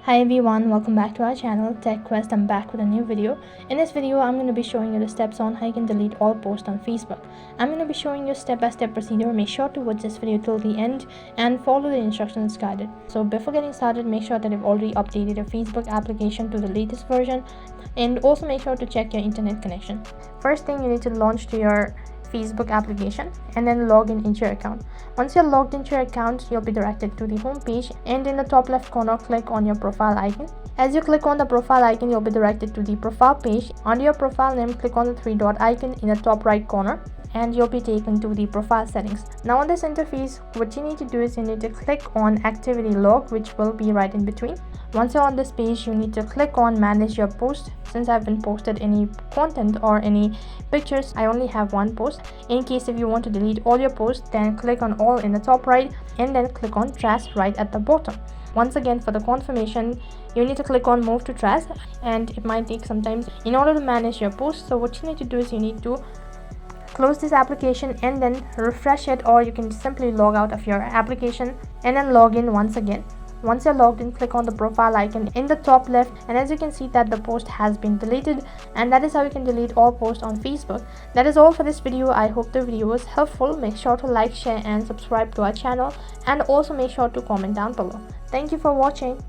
Hi everyone, welcome back to our channel Tech Quest. I'm back with a new video. In this video, I'm going to be showing you the steps on how you can delete all posts on Facebook. I'm going to be showing you step-by-step procedure. Make sure to watch this video till the end and follow the instructions guided. So before getting started, make sure that you've already updated your Facebook application to the latest version, and also make sure to check your internet connection. First thing, you need to launch to your Facebook application and then log in into your account. Once you're logged into your account, you'll be directed to the home page, and in the top left corner, click on your profile icon. As you click on the profile icon, you'll be directed to the profile page. Under your profile name, click on the three dot icon in the top right corner, and you'll be taken to the profile settings. Now on this interface, what you need to do is you need to click on activity log, which will be right in between. Once you're on this page, you need to click on manage your post. Since I haven't posted any content or any pictures, I only have one post. In case if you want to delete all your posts, then click on all in the top right and then click on trash right at the bottom. Once again, for the confirmation, you need to click on move to trash, and it might take some time in order to manage your post. So what you need to do is you need to close this application and then refresh it, or you can simply log out of your application and then log in once again. Once you're logged in, click on the profile icon in the top left, and as you can see that the post has been deleted, and that is how you can delete all posts on Facebook. That is all for this video. I hope the video was helpful. Make sure to like, share and subscribe to our channel, and also make sure to comment down below. Thank you for watching.